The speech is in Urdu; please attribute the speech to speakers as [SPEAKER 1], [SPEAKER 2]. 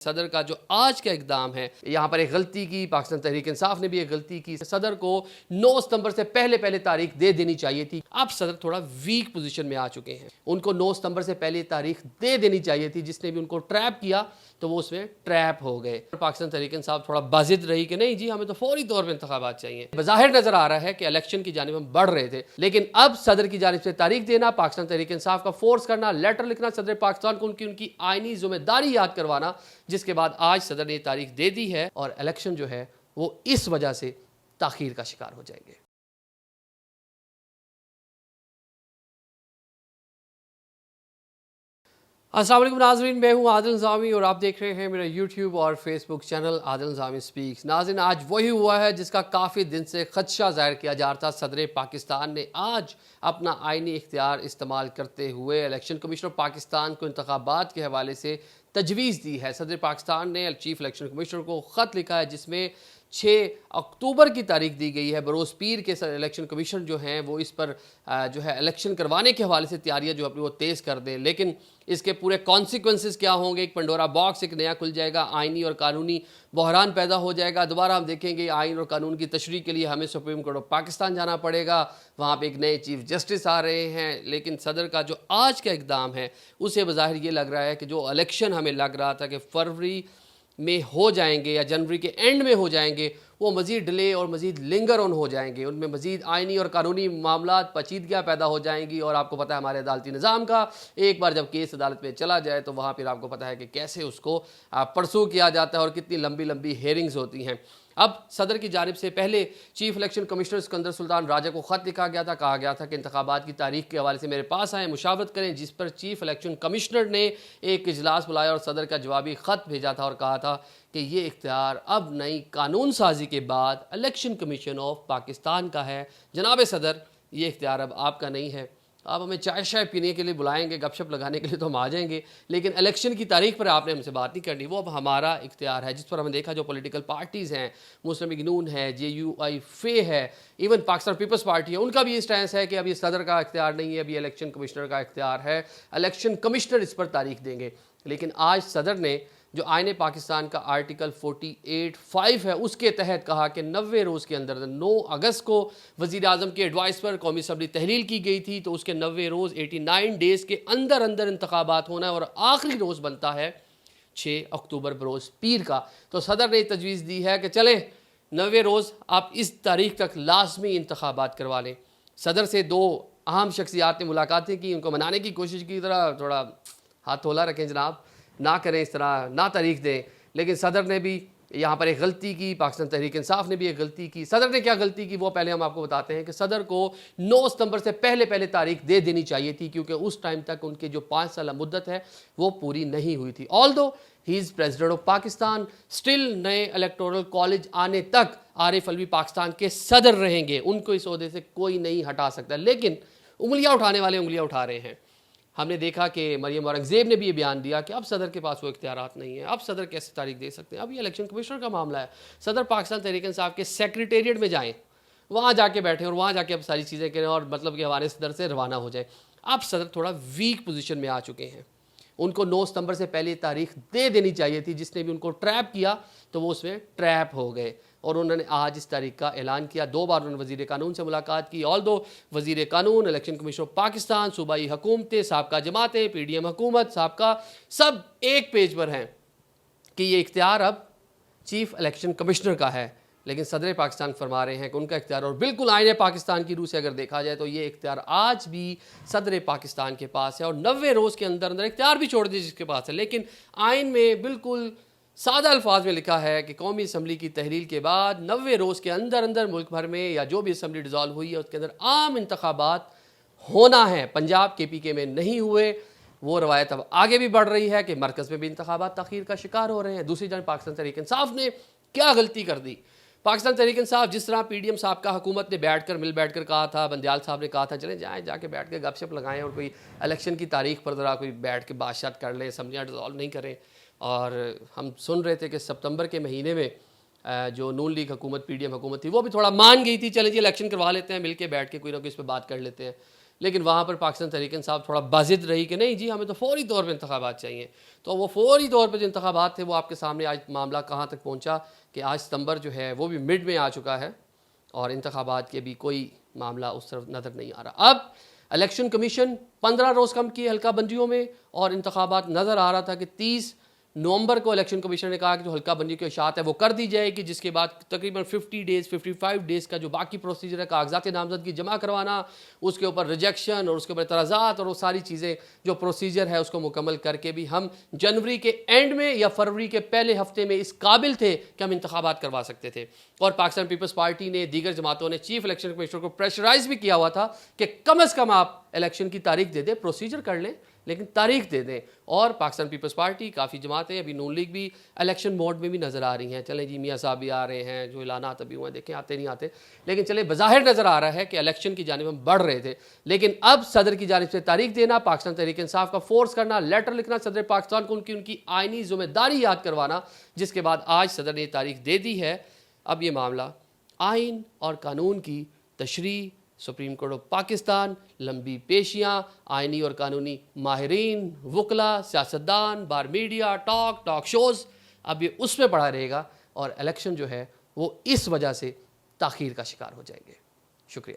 [SPEAKER 1] صدر کا جو آج کا اقدام ہے یہاں پر ایک غلطی کی، پاکستان تحریک انصاف نے بھی ایک غلطی کی۔ صدر کو 9 ستمبر سے پہلے تاریخ دے دینی چاہیے تھی۔ اب صدر تھوڑا ویک پوزیشن میں آ چکے ہیں، ان کو 9 ستمبر سے پہلے تاریخ دے دینی چاہیے تھی۔ جس نے بھی ان کو ٹریپ کیا تو وہ اس میں ٹریپ ہو گئے۔ پاکستان تحریک انصاف تھوڑا بازد رہی کہ نہیں جی ہمیں تو فوری طور پہ انتخابات چاہیے۔ بظاہر نظر آ رہا ہے کہ الیکشن کی جانب ہم بڑھ رہے تھے، لیکن اب صدر کی جانب سے تاریخ دینا، پاکستان تحریک انصاف کا فورس کرنا، لیٹر لکھنا صدر پاکستان کو ان کی آئینی ذمہ داری یاد کروانا، جس کے بعد آج صدر نے یہ تاریخ دے دی ہے اور الیکشن جو ہے وہ اس وجہ سے تاخیر کا شکار ہو جائیں گے۔ السلام علیکم ناظرین، میں ہوں عادل نظامی اور آپ دیکھ رہے ہیں میرا یوٹیوب اور فیس بک چینل عادل نظامی سپیکس۔ ناظرین، آج وہی ہوا ہے جس کا کافی دن سے خدشہ ظاہر کیا جا رہا تھا۔ صدر پاکستان نے آج اپنا آئینی اختیار استعمال کرتے ہوئے الیکشن کمیشنر پاکستان کو انتخابات کے حوالے سے تجویز دی ہے۔ صدر پاکستان نے چیف الیکشن کمیشنر کو خط لکھا ہے جس میں 6 اکتوبر کی تاریخ دی گئی ہے۔ بروز پیر کے الیکشن کمیشنر جو ہیں وہ اس پر جو ہے الیکشن کروانے کے حوالے سے تیاریاں جو اپنی وہ تیز کر دیں، لیکن اس کے پورے کانسیکوینسز کیا ہوں گے؟ ایک پنڈورا باکس ایک نیا کھل جائے گا، آئینی اور قانونی بحران پیدا ہو جائے گا۔ دوبارہ ہم دیکھیں گے آئین اور قانون کی تشریح کے لیے ہمیں سپریم کورٹ آف پاکستان جانا پڑے گا، وہاں پہ ایک نئے چیف جسٹس آ رہے ہیں۔ لیکن صدر کا جو آج کا اقدام ہے اسے بظاہر یہ لگ رہا ہے کہ جو الیکشن ہمیں لگ رہا تھا کہ فروری میں ہو جائیں گے یا جنوری کے اینڈ میں ہو جائیں گے، وہ مزید ڈیلے اور مزید لنگر آن ہو جائیں گے۔ ان میں مزید آئینی اور قانونی معاملات پیچیدگیاں پیدا ہو جائیں گی، اور آپ کو پتہ ہے ہمارے عدالتی نظام کا ایک بار جب کیس عدالت میں چلا جائے تو وہاں پھر آپ کو پتہ ہے کہ کیسے اس کو پرسو کیا جاتا ہے اور کتنی لمبی ہیئرنگز ہوتی ہیں۔ اب صدر کی جانب سے پہلے چیف الیکشن کمشنر سکندر سلطان راجہ کو خط لکھا گیا تھا، کہا گیا تھا کہ انتخابات کی تاریخ کے حوالے سے میرے پاس آئیں، مشاورت کریں، جس پر چیف الیکشن کمشنر نے ایک اجلاس بلایا اور صدر کا جوابی خط بھیجا تھا اور کہا تھا کہ یہ اختیار اب نئی قانون سازی کے بعد الیکشن کمیشن آف پاکستان کا ہے۔ جناب صدر، یہ اختیار اب آپ کا نہیں ہے۔ آپ ہمیں چائے شائے پینے کے لیے بلائیں گے، گپ شپ لگانے کے لیے تو ہم آ جائیں گے، لیکن الیکشن کی تاریخ پر آپ نے ہم سے بات نہیں کرنی، وہ اب ہمارا اختیار ہے۔ جس پر ہم نے دیکھا جو پولیٹیکل پارٹیز ہیں، مسلم لیگ نون ہے، JUI ہے، ایون پاکستان پیپلز پارٹی ہے، ان کا بھی یہ سٹینس ہے کہ اب یہ صدر کا اختیار نہیں ہے، ابھی الیکشن کمشنر کا اختیار ہے، الیکشن کمشنر اس پر تاریخ دیں گے۔ لیکن آج صدر نے جو آئین پاکستان کا آرٹیکل 48(5) ہے اس کے تحت کہا کہ 90 روز کے اندر 9 اگست کو وزیر اعظم کے ایڈوائس پر قومی اسمبلی تحلیل کی گئی تھی، تو اس کے 90 روز 89 ڈیز کے اندر انتخابات ہونا ہے، اور آخری روز بنتا ہے 6 اکتوبر بروز پیر کا۔ تو صدر نے تجویز دی ہے کہ چلیں 90 روز آپ اس تاریخ تک لازمی انتخابات کروا لیں۔ صدر سے 2 اہم شخصیات نے ملاقاتیں کی، ان کو منانے کی کوشش کی، تھوڑا ہاتھ تھولا رکھیں جناب، نہ کریں اس طرح، نہ تاریخ دیں۔ لیکن صدر نے بھی یہاں پر ایک غلطی کی، پاکستان تحریک انصاف نے بھی ایک غلطی کی۔ صدر نے کیا غلطی کی وہ پہلے ہم آپ کو بتاتے ہیں کہ صدر کو 9 ستمبر سے پہلے تاریخ دے دینی چاہیے تھی، کیونکہ اس ٹائم تک ان کے جو 5 سالہ مدت ہے وہ پوری نہیں ہوئی تھی۔ although he is president of Pakistan, still نئے الیکٹورل کالج آنے تک عارف علوی پاکستان کے صدر رہیں گے، ان کو اس عہدے سے کوئی نہیں ہٹا سکتا۔ لیکن انگلیاں اٹھانے والے انگلیاں اٹھا رہے ہیں۔ ہم نے دیکھا کہ مریم اورنگزیب نے بھی یہ بیان دیا کہ اب صدر کے پاس وہ اختیارات نہیں ہیں، اب صدر کیسے تاریخ دے سکتے ہیں، اب یہ الیکشن کمشنر کا معاملہ ہے۔ صدر پاکستان تحریک انصاف کے سیکریٹریٹ میں جائیں، وہاں جا کے بیٹھیں اور وہاں جا کے اب ساری چیزیں کریں، اور مطلب کہ ہمارے صدر سے روانہ ہو جائیں۔ اب صدر تھوڑا ویک پوزیشن میں آ چکے ہیں، ان کو 9 ستمبر سے پہلے تاریخ دے دینی چاہیے تھی۔ جس نے بھی ان کو ٹریپ کیا تو وہ اس میں ٹریپ ہو گئے، اور انہوں نے آج اس تاریخ کا اعلان کیا۔ 2 بار انہوں نے وزیر قانون سے ملاقات کی۔ although وزیر قانون، الیکشن کمیشن آف پاکستان، صوبائی حکومتیں، سابقہ جماعتیں، PDM حکومت سابقہ، سب ایک پیج پر ہیں کہ یہ اختیار اب چیف الیکشن کمشنر کا ہے، لیکن صدر پاکستان فرما رہے ہیں کہ ان کا اختیار، اور بالکل آئین پاکستان کی روح سے اگر دیکھا جائے تو یہ اختیار آج بھی صدر پاکستان کے پاس ہے، اور 90 روز کے اندر اختیار بھی چھوڑ دیجیے جس کے پاس ہے۔ لیکن آئین میں بالکل سادہ الفاظ میں لکھا ہے کہ قومی اسمبلی کی تحلیل کے بعد 90 روز کے اندر ملک بھر میں یا جو بھی اسمبلی ڈیزالو ہوئی ہے اس کے اندر عام انتخابات ہونا ہے۔ پنجاب KPK میں نہیں ہوئے، وہ روایت اب آگے بھی بڑھ رہی ہے کہ مرکز میں بھی انتخابات تاخیر کا شکار ہو رہے ہیں۔ دوسری جانب پاکستان تحریک انصاف نے کیا غلطی کر دی؟ پاکستان تحریک انصاف جس طرح PDM صاحب کا حکومت نے مل بیٹھ کر کہا تھا، بندیال صاحب نے کہا تھا چلیں جائیں جا کے بیٹھ کے گپ شپ لگائیں اور کوئی الیکشن کی تاریخ پر ذرا کوئی بیٹھ کے بات شات کر لیں، اسمبلیاں ڈیزالو نہیں کریں۔ اور ہم سن رہے تھے کہ ستمبر کے مہینے میں جو نون لیگ حکومت PDM حکومت تھی وہ بھی تھوڑا مان گئی تھی، چلیں جی الیکشن کروا لیتے ہیں، مل کے بیٹھ کے کوئی نہ کوئی اس پہ بات کر لیتے ہیں۔ لیکن وہاں پر پاکستان تحریک انصاف تھوڑا باضد رہی کہ نہیں جی ہمیں تو فوری طور پہ انتخابات چاہیے. تو وہ فوری طور پہ جو انتخابات تھے وہ آپ کے سامنے آج معاملہ کہاں تک پہنچا کہ آج ستمبر جو ہے وہ بھی مڈ میں آ چکا ہے اور انتخابات کے بھی کوئی معاملہ اس طرف نظر نہیں آ رہا. اب الیکشن کمیشن 15 روز کم کیے حلقہ بندیوں میں اور انتخابات نظر آ رہا تھا کہ 30 نومبر کو الیکشن کمیشن نے کہا کہ جو حلقہ بندی کی اشاعت ہے وہ کر دی جائے گی, جس کے بعد تقریباً 55 ڈیز کا جو باقی پروسیجر ہے کاغذات نامزدگی جمع کروانا, اس کے اوپر ریجیکشن اور اس کے اوپر اعتراضات اور وہ ساری چیزیں جو پروسیجر ہے اس کو مکمل کر کے بھی ہم جنوری کے اینڈ میں یا فروری کے پہلے ہفتے میں اس قابل تھے کہ ہم انتخابات کروا سکتے تھے. اور پاکستان پیپلز پارٹی نے دیگر جماعتوں نے چیف الیکشن کمشنر کو پریشرائز بھی کیا ہوا تھا کہ کم از کم آپ الیکشن کی تاریخ دے دیں, پروسیجر کر لیں لیکن تاریخ دے دیں. اور پاکستان پیپلز پارٹی کافی جماعتیں ابھی نون لیگ بھی الیکشن موڈ میں بھی نظر آ رہی ہیں. چلیں جی میاں صاحب بھی آ رہے ہیں, جو اعلانات ابھی ہوئے دیکھیں آتے نہیں آتے, لیکن چلیں بظاہر نظر آ رہا ہے کہ الیکشن کی جانب ہم بڑھ رہے تھے. لیکن اب صدر کی جانب سے تاریخ دینا, پاکستان تحریک انصاف کا فورس کرنا, لیٹر لکھنا صدر پاکستان کو ان کی آئینی ذمہ داری یاد کروانا, جس کے بعد آج صدر نے یہ تاریخ دے دی ہے. اب یہ معاملہ آئین اور قانون کی تشریح, سپریم کورٹ آف پاکستان, لمبی پیشیاں, آئینی اور قانونی ماہرین, وکلا, سیاستدان, بار میڈیا, ٹاک شوز, اب یہ اس میں پڑا رہے گا اور الیکشن جو ہے وہ اس وجہ سے تاخیر کا شکار ہو جائیں گے. شکریہ.